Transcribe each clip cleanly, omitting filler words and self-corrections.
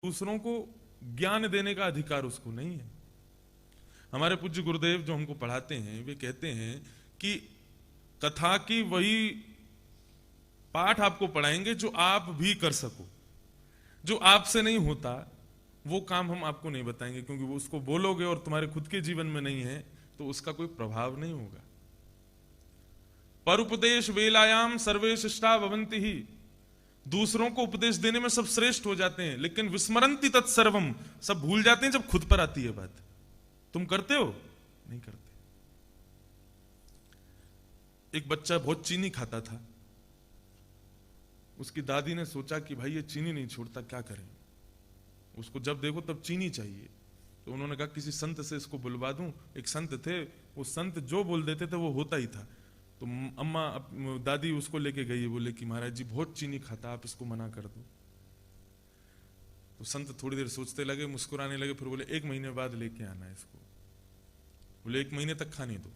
दूसरों को ज्ञान देने का अधिकार उसको नहीं है। हमारे पूज्य गुरुदेव जो हमको पढ़ाते हैं वे कहते हैं कि कथा की वही पाठ आपको पढ़ाएंगे जो आप भी कर सको। जो आपसे नहीं होता वो काम हम आपको नहीं बताएंगे, क्योंकि वो उसको बोलोगे और तुम्हारे खुद के जीवन में नहीं है तो उसका कोई प्रभाव नहीं होगा। परुपदेश वेलायाम सर्वे शिष्टा भवन्ति ही, दूसरों को उपदेश देने में सब श्रेष्ठ हो जाते हैं, लेकिन विस्मरन्ति तत्सर्वम, सब भूल जाते हैं जब खुद पर आती है बात। तुम करते हो? नहीं करते। एक बच्चा बहुत चीनी खाता था, उसकी दादी ने सोचा कि भाई ये चीनी नहीं छोड़ता, क्या करें, उसको जब देखो तब चीनी चाहिए। तो उन्होंने कहा किसी संत से इसको बुलवा दूं। एक संत थे, वो संत जो बोल देते थे वो होता ही था। तो अम्मा दादी उसको लेके गई, बोले कि महाराज जी बहुत चीनी खाता, आप इसको मना कर दो। तो संत थोड़ी देर सोचते लगे, मुस्कुराने लगे, फिर बोले 1 महीने बाद लेके आना है इसको। बोले 1 महीने तक खाने दो।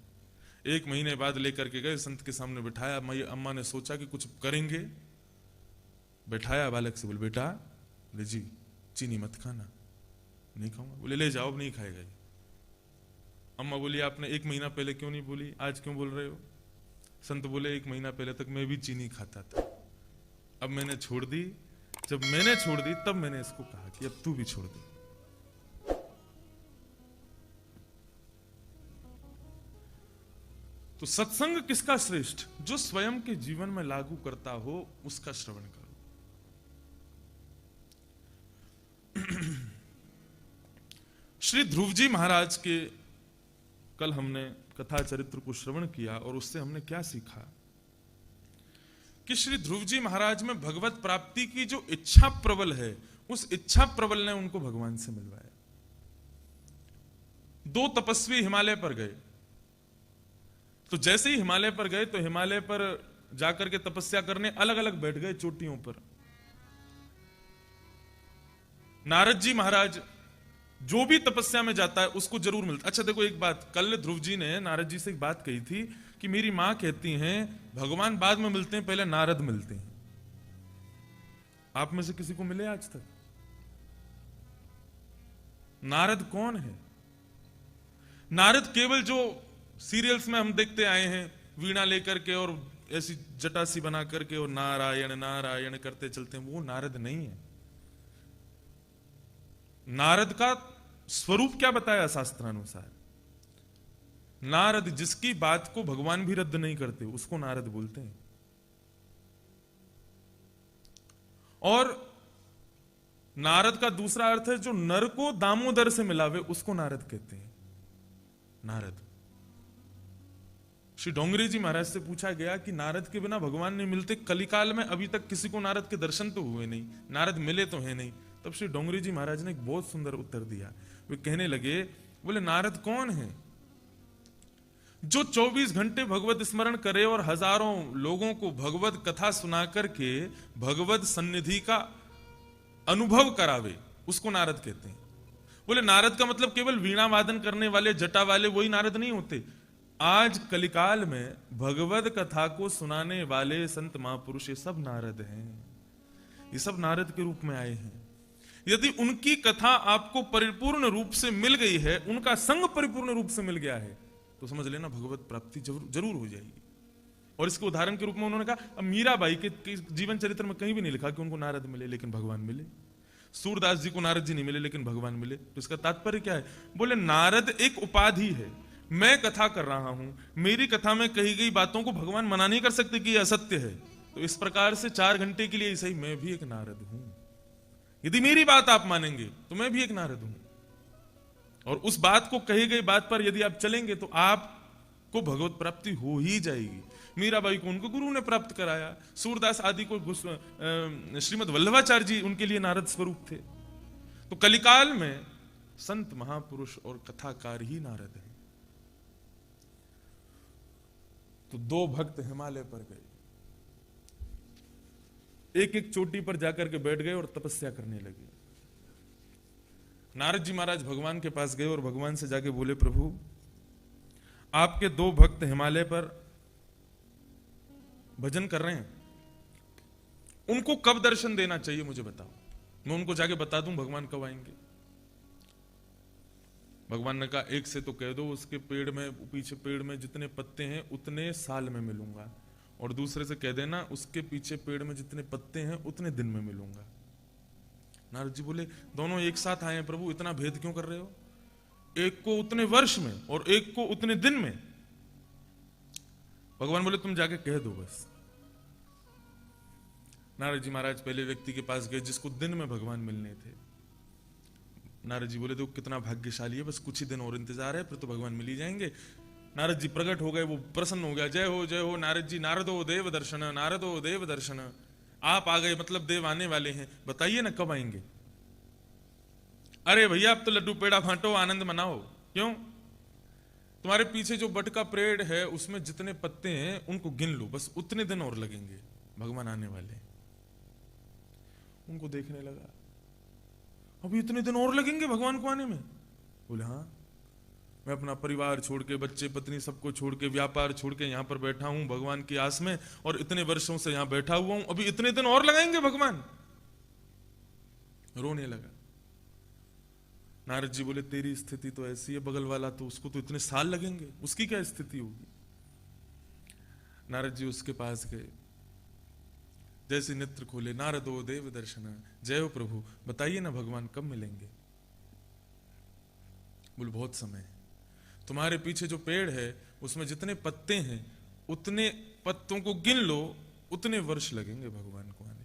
1 महीने बाद लेकर के गए, संत के सामने बिठाया। अम्मा ने सोचा कि कुछ करेंगे, बैठाया बालक से, बोले बेटा ले जी चीनी मत खाना। नहीं खाऊंगा। बोले ले जाओ, अब नहीं खाएगा ये। अम्मा बोली आपने 1 महीना पहले क्यों नहीं बोली, आज क्यों बोल रहे हो? संत बोले 1 महीना पहले तक मैं भी चीनी खाता था, अब मैंने छोड़ दी। जब मैंने छोड़ दी तब मैंने इसको कहा कि अब तू भी छोड़ दे। तो सत्संग किसका श्रेष्ठ? जो स्वयं के जीवन में लागू करता हो उसका श्रवण करो। श्री ध्रुव जी महाराज के कल हमने कथा चरित्र को श्रवण किया और उससे हमने क्या सीखा कि श्री ध्रुव जी महाराज में भगवत प्राप्ति की जो इच्छा प्रबल है, उस इच्छा प्रबल ने उनको भगवान से मिलवाया। 2 तपस्वी हिमालय पर गए, तो जैसे ही हिमालय पर गए तो हिमालय पर जाकर के तपस्या करने अलग अलग बैठ गए चोटियों पर। नारद जी महाराज जो भी तपस्या में जाता है उसको जरूर मिलता। अच्छा देखो एक बात, कल ध्रुव जी ने नारद जी से एक बात कही थी कि मेरी मां कहती हैं भगवान बाद में मिलते हैं, पहले नारद मिलते हैं। आप में से किसी को मिले आज तक? नारद कौन है? नारद केवल जो सीरियल्स में हम देखते आए हैं, वीणा लेकर के और ऐसी जटासी बना करके और नारायण नारायण करते चलते हैं, वो नारद नहीं है। नारद का स्वरूप क्या बताया शास्त्रानुसार? नारद जिसकी बात को भगवान भी रद्द नहीं करते उसको नारद बोलते हैं। और नारद का दूसरा अर्थ है जो नर को दामोदर से मिलावे, उसको नारद कहते हैं। नारद। श्री डोंगरे जी महाराज से पूछा गया कि नारद के बिना भगवान नहीं मिलते, कलिकाल में अभी तक किसी को नारद के दर्शन तो हुए नहीं, नारद मिले तो है नहीं। तब श्री डोंगरी जी महाराज ने एक बहुत सुंदर उत्तर दिया। वे कहने लगे, बोले नारद कौन है? जो 24 घंटे भगवत स्मरण करे और हजारों लोगों को भगवत कथा सुना करके भगवत सन्निधि का अनुभव करावे, उसको नारद कहते हैं। बोले नारद का मतलब केवल वीणा वादन करने वाले जटा वाले वही नारद नहीं होते। आज कलिकाल में भगवत कथा को सुनाने वाले संत महापुरुष ये सब नारद हैं, ये सब नारद के रूप में आए हैं। यदि उनकी कथा आपको परिपूर्ण रूप से मिल गई है, उनका संग परिपूर्ण रूप से मिल गया है, तो समझ लेना भगवत प्राप्ति जरूर हो जाएगी। और इसके उदाहरण के रूप में उन्होंने कहा, अब मीराबाई के जीवन चरित्र में कहीं भी नहीं लिखा कि उनको नारद मिले लेकिन भगवान मिले। सूरदास जी को नारद जी नहीं मिले लेकिन भगवान मिले। तो इसका तात्पर्य क्या है? बोले नारद एक उपाधि है। मैं कथा कर रहा हूं, मेरी कथा में कही गई बातों को भगवान मना नहीं कर सकते कि यह असत्य है। तो इस प्रकार से 4 घंटे के लिए सही मैं भी एक नारद हूं। यदि मेरी बात आप मानेंगे तो मैं भी एक नारद हूं, और उस बात को कही गई बात पर यदि आप चलेंगे तो आपको भगवत प्राप्ति हो ही जाएगी। मीराबाई को उनको गुरु ने प्राप्त कराया, सूरदास आदि को श्रीमद वल्लभाचार्य जी उनके लिए नारद स्वरूप थे। तो कलिकाल में संत महापुरुष और कथाकार ही नारद हैं। तो 2 भक्त हिमालय पर गए, एक एक चोटी पर जाकर के बैठ गए और तपस्या करने लगे। नारद जी महाराज भगवान के पास गए और भगवान से जाके बोले, प्रभु आपके 2 भक्त हिमालय पर भजन कर रहे हैं, उनको कब दर्शन देना चाहिए मुझे बताओ। मैं उनको जाके बता दूं भगवान कब आएंगे। भगवान ने कहा एक से तो कह दो उसके पेड़ में, पीछे पेड़ में जितने पत्ते हैं उतने साल में मिलूंगा, और दूसरे से कह देना उसके पीछे पेड़ में जितने पत्ते हैं उतने दिन में मिलूंगा। नारद जी बोले दोनों एक साथ आए हैं प्रभु, इतना भेद क्यों कर रहे हो? एक को उतने वर्ष में और एक को उतने दिन में। भगवान बोले तुम जाके कह दो बस। नारद जी महाराज पहले व्यक्ति के पास गए जिसको दिन में भगवान मिलने थे। नारद जी बोले तो कितना भाग्यशाली है, बस कुछ ही दिन और इंतजार है, फिर तो भगवान मिल ही जाएंगे। नारद जी प्रकट हो गए, वो प्रसन्न हो गया, जय हो नारद जी, नारदो देव दर्शन, नारदो देव दर्शन। आप आ गए मतलब देव आने वाले हैं, बताइए ना कब आएंगे? अरे भैया अब तो लड्डू पेड़ा बांटो, आनंद मनाओ। क्यों? तुम्हारे पीछे जो बट का पेड़ है उसमें जितने पत्ते हैं उनको गिन लो, बस उतने दिन और लगेंगे, भगवान आने वाले। उनको देखने लगा अभी इतने दिन और लगेंगे भगवान को आने में? बोले हाँ, मैं अपना परिवार छोड़ के, बच्चे पत्नी सबको छोड़ के, व्यापार छोड़ के यहां पर बैठा हूं भगवान की आस में, और इतने वर्षों से यहां बैठा हुआ हूं, अभी इतने दिन और लगाएंगे भगवान? रोने लगा। नारद जी बोले तेरी स्थिति तो ऐसी है, बगल वाला तो उसको तो इतने साल लगेंगे, उसकी क्या स्थिति होगी? नारद जी उसके पास गए, जैसे नेत्र खोले, नारदो देव दर्शन, जय हो प्रभु, बताइए ना भगवान कब मिलेंगे? बोले बहुत समय है, तुम्हारे पीछे जो पेड़ है उसमें जितने पत्ते हैं उतने पत्तों को गिन लो, उतने वर्ष लगेंगे भगवान को आने में।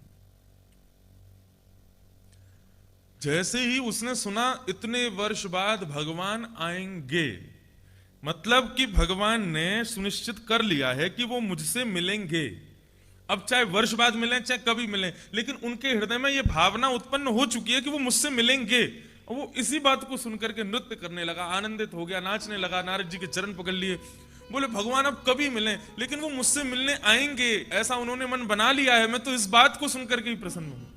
जैसे ही उसने सुना इतने वर्ष बाद भगवान आएंगे, मतलब कि भगवान ने सुनिश्चित कर लिया है कि वो मुझसे मिलेंगे। अब चाहे वर्ष बाद मिलें चाहे कभी मिलें, लेकिन उनके हृदय में यह भावना उत्पन्न हो चुकी है कि वो मुझसे मिलेंगे। और वो इसी बात को सुनकर के नृत्य करने लगा, आनंदित हो गया, नाचने लगा, नारद जी के चरण पकड़ लिए। बोले भगवान अब कभी मिलें, लेकिन वो मुझसे मिलने आएंगे, ऐसा उन्होंने मन बना लिया है, मैं तो इस बात को सुनकर के ही प्रसन्न हूं।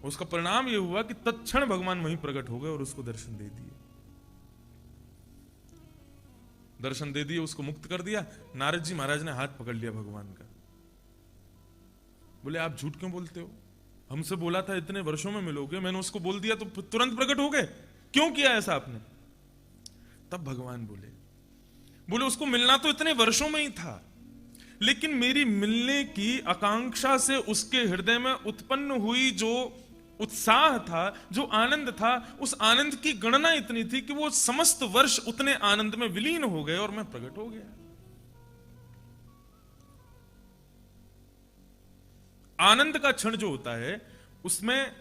उसका परिणाम यह हुआ कि तत्क्षण भगवान वहीं प्रकट हो गए और उसको दर्शन दे दिए। दर्शन दे दिए, उसको मुक्त कर दिया। नारद जी महाराज ने हाथ पकड़ लिया भगवान का। बोले आप झूठ क्यों बोलते हो? हमसे बोला था इतने वर्षों में मिलोगे, मैंने उसको बोल दिया तो तुरंत प्रकट हो गए, क्यों किया ऐसा आपने? तब भगवान बोले उसको मिलना तो इतने वर्षों में ही था, लेकिन मेरी मिलने की आकांक्षा से उसके हृदय में उत्पन्न हुई जो उत्साह था, जो आनंद था, उस आनंद की गणना इतनी थी कि वो समस्त वर्ष उतने आनंद में विलीन हो गए और मैं प्रकट हो गया। आनंद का क्षण जो होता है उसमें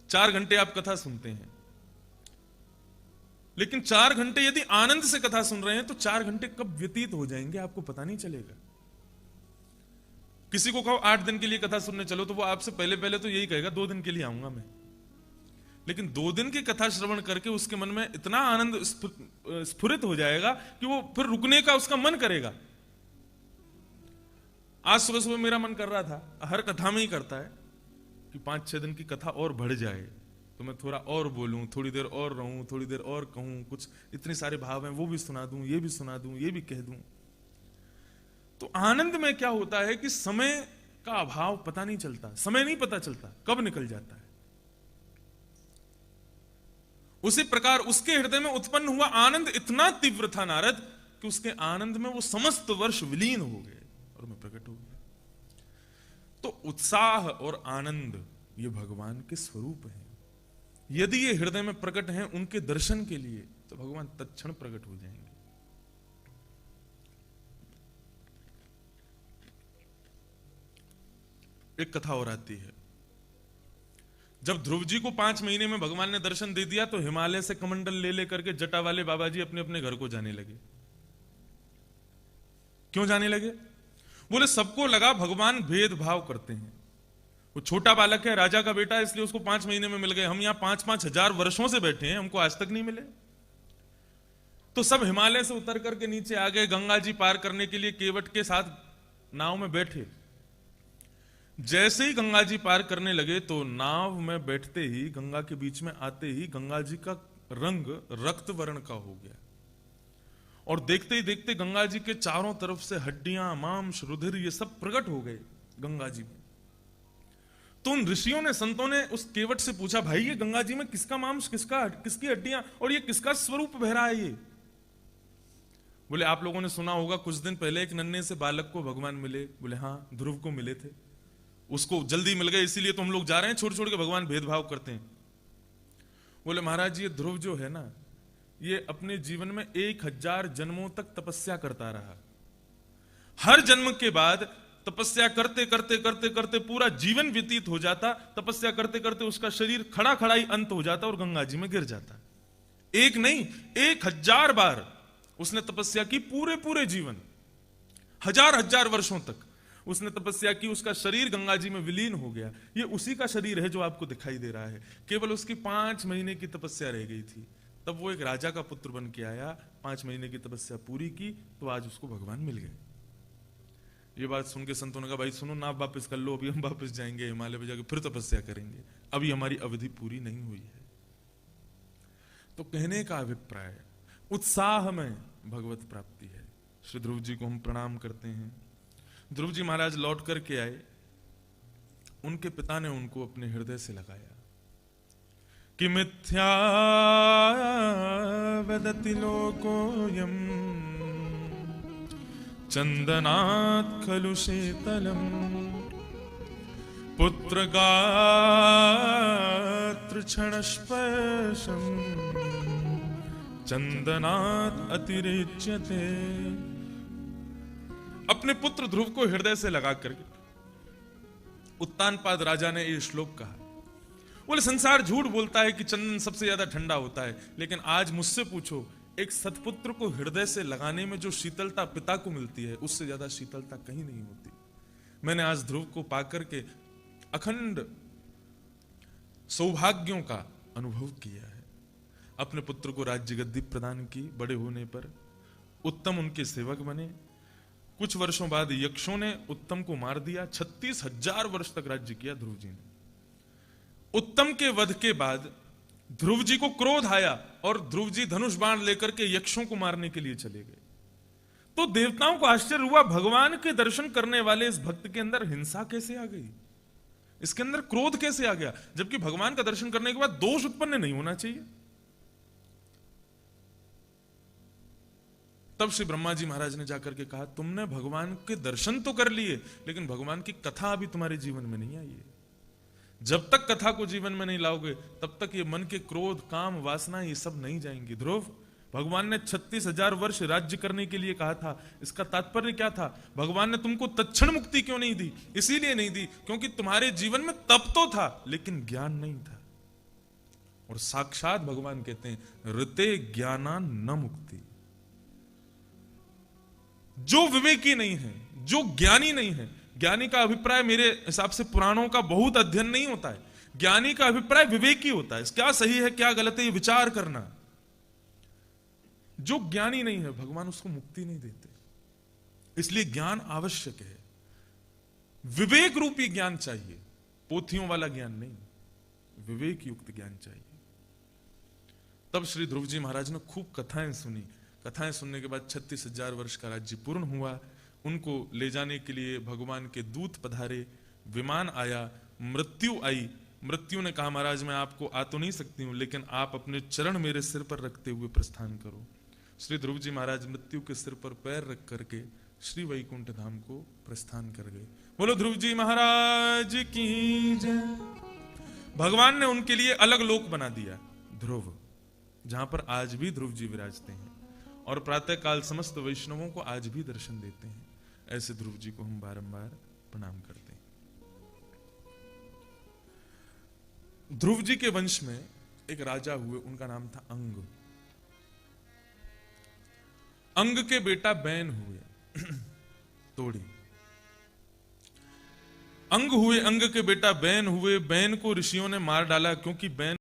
4 घंटे आप कथा सुनते हैं, लेकिन 4 घंटे यदि आनंद से कथा सुन रहे हैं तो 4 घंटे कब व्यतीत हो जाएंगे आपको पता नहीं चलेगा। किसी को कहो 8 दिन के लिए कथा सुनने चलो, तो वो आपसे पहले पहले तो यही कहेगा 2 दिन के लिए आऊंगा मैं, लेकिन 2 दिन की कथा श्रवण करके उसके मन में इतना आनंद स्फुरित हो जाएगा कि वो फिर रुकने का उसका मन करेगा। आज सुबह सुबह मेरा मन कर रहा था, हर कथा में ही करता है, कि 5-6 दिन की कथा और बढ़ जाए तो मैं थोड़ा और बोलूं, थोड़ी देर और रहूं, थोड़ी देर और कहूं, कुछ इतने सारे भाव हैं वो भी सुना दूं, ये भी सुना दूं, ये भी कह दूं। तो आनंद में क्या होता है कि समय का अभाव पता नहीं चलता, समय नहीं पता चलता कब निकल जाता है। उसी प्रकार उसके हृदय में उत्पन्न हुआ आनंद इतना तीव्र था नारद कि उसके आनंद में वो समस्त वर्ष विलीन हो गए और मैं प्रकट हो गया। तो उत्साह और आनंद ये भगवान के स्वरूप हैं। यदि ये हृदय में प्रकट हैं उनके दर्शन के लिए, तो भगवान तत्क्षण प्रकट हो जाएंगे। एक कथा और आती है, जब ध्रुव जी को 5 महीने में भगवान ने दर्शन दे दिया तो हिमालय से कमंडल ले लेकर के जटा वाले बाबा जी अपने अपने घर को जाने लगे। क्यों जाने लगे? बोले सबको लगा भगवान भेदभाव करते हैं। वो छोटा बालक है, राजा का बेटा, इसलिए उसको 5 महीने में मिल गए। हम यहां 5-5 हजार वर्षों से बैठे हैं, हमको आज तक नहीं मिले। तो सब हिमालय से उतर करके नीचे आ गए, गंगा जी पार करने के लिए केवट के साथ नाव में बैठे। जैसे ही गंगा जी पार करने लगे तो नाव में बैठते ही, गंगा के बीच में आते ही गंगा जी का रंग रक्त वर्ण का हो गया, और देखते ही देखते गंगा जी के चारों तरफ से हड्डियां, मांस, रुधिर ये सब प्रकट हो गए गंगा जी में। तो उन ऋषियों ने, संतों ने उस केवट से पूछा, भाई ये गंगा जी में किसका मांस, किसकी हड्डियां और ये किसका स्वरूप बह रहा है ये? बोले आप लोगों ने सुना होगा कुछ दिन पहले एक नन्हे से बालक को भगवान मिले। बोले हाँ, ध्रुव को मिले थे, उसको जल्दी मिल गए, इसीलिए तो हम लोग जा रहे हैं, छोड़ छोड़ के भगवान भेदभाव करते हैं। बोले महाराज ये ध्रुव जो है ना, ये अपने जीवन में 1000 जन्मों तक तपस्या करता रहा। हर जन्म के बाद तपस्या करते करते करते करते पूरा जीवन व्यतीत हो जाता, तपस्या करते करते उसका शरीर खड़ा खड़ा ही अंत हो जाता और गंगा जी में गिर जाता। एक नहीं, 1000 बार उसने तपस्या की, पूरे पूरे जीवन, हजार हजार वर्षों तक उसने तपस्या की, उसका शरीर गंगा जी में विलीन हो गया। ये उसी का शरीर है जो आपको दिखाई दे रहा है। केवल उसकी 5 महीने की तपस्या रह गई थी, तब वो एक राजा का पुत्र बन के आया, 5 महीने की तपस्या पूरी की, तो आज उसको भगवान मिल गए। ये बात सुन के संतों ने कहा, भाई सुनो ना, आप वापस कर लो, अभी हम वापस जाएंगे हिमालय पे, जाके फिर तपस्या करेंगे, अभी हमारी अवधि पूरी नहीं हुई है। तो कहने का अभिप्राय, उत्साह में भगवत प्राप्ति है। श्री ध्रुव जी को हम प्रणाम करते हैं। ध्रुव जी महाराज लौट करके आए, उनके पिता ने उनको अपने हृदय से लगाया कि मिथ्या वदति लोकोऽयम् चंदनात् खलु शीतलम् पुत्रगात्र क्षणस्पर्शम् चंदनात् अतिरिच्यते। अपने पुत्र ध्रुव को हृदय से लगा करके उत्तानपाद राजा ने ये श्लोक कहा। बोले संसार झूठ बोलता है कि चंदन सबसे ज्यादा ठंडा होता है, लेकिन आज मुझसे पूछो, एक सतपुत्र को हृदय से लगाने में जो शीतलता पिता को मिलती है, उससे ज्यादा शीतलता कहीं नहीं होती। मैंने आज ध्रुव को पाकर के अखंड सौभाग्यों का अनुभव किया है। अपने पुत्र को राज्य गद्दी प्रदान की, बड़े होने पर उत्तम उनके सेवक बने। कुछ वर्षों बाद यक्षों ने उत्तम को मार दिया। 36,000 वर्ष तक राज्य किया ध्रुव जी ने। उत्तम के वध के बाद ध्रुव जी को क्रोध आया और ध्रुव जी धनुष बाण लेकर के यक्षों को मारने के लिए चले गए। तो देवताओं को आश्चर्य हुआ, भगवान के दर्शन करने वाले इस भक्त के अंदर हिंसा कैसे आ गई, इसके अंदर क्रोध कैसे आ गया, जबकि भगवान का दर्शन करने के बाद दोष उत्पन्न नहीं होना चाहिए। तब श्री ब्रह्मा जी महाराज ने जाकर के कहा, तुमने भगवान के दर्शन तो कर लिए, लेकिन भगवान की कथा अभी तुम्हारे जीवन में नहीं आई है। जब तक कथा को जीवन में नहीं लाओगे, तब तक ये मन के क्रोध, काम, वासना, ये सब नहीं जाएंगी। ध्रुव, भगवान ने 36,000 वर्ष राज्य करने के लिए कहा था। इसका तात्पर्य क्या था? भगवान ने तुमको तत्क्षण मुक्ति क्यों नहीं दी? इसीलिए नहीं दी क्योंकि तुम्हारे जीवन में तप तो था, लेकिन ज्ञान नहीं था। और साक्षात भगवान कहते हैं, ऋते ज्ञाना न मुक्ति। जो विवेकी नहीं है, जो ज्ञानी नहीं है, ज्ञानी का अभिप्राय मेरे हिसाब से पुराणों का बहुत अध्ययन नहीं होता है। ज्ञानी का अभिप्राय विवेकी होता है, क्या सही है क्या गलत है ये विचार करना। जो ज्ञानी नहीं है, भगवान उसको मुक्ति नहीं देते। इसलिए ज्ञान आवश्यक है, विवेक रूपी ज्ञान चाहिए, पोथियों वाला ज्ञान नहीं, विवेक युक्त ज्ञान चाहिए। तब श्री ध्रुव जी महाराज ने खूब कथाएं सुनी। कथाएं सुनने के बाद 36,000 वर्ष का राज्य पूर्ण हुआ। उनको ले जाने के लिए भगवान के दूत पधारे, विमान आया, मृत्यु आई। मृत्यु ने कहा, महाराज मैं आपको आ तो नहीं सकती हूं, लेकिन आप अपने चरण मेरे सिर पर रखते हुए प्रस्थान करो। श्री ध्रुव जी महाराज मृत्यु के सिर पर पैर रख करके श्री वैकुंठ धाम को प्रस्थान कर गए। बोलो ध्रुव जी महाराज की जय। भगवान ने उनके लिए अलग लोक बना दिया, ध्रुव, जहां पर आज भी ध्रुव जी विराजते हैं और प्रातः काल समस्त वैष्णवों को आज भी दर्शन देते हैं। ऐसे ध्रुव जी को हम बारंबार प्रणाम करते हैं। ध्रुव जी के वंश में एक राजा हुए, उनका नाम था अंग। अंग के बेटा बैन हुए तोड़ी। अंग हुए, अंग के बेटा बैन हुए। बैन को ऋषियों ने मार डाला क्योंकि बैन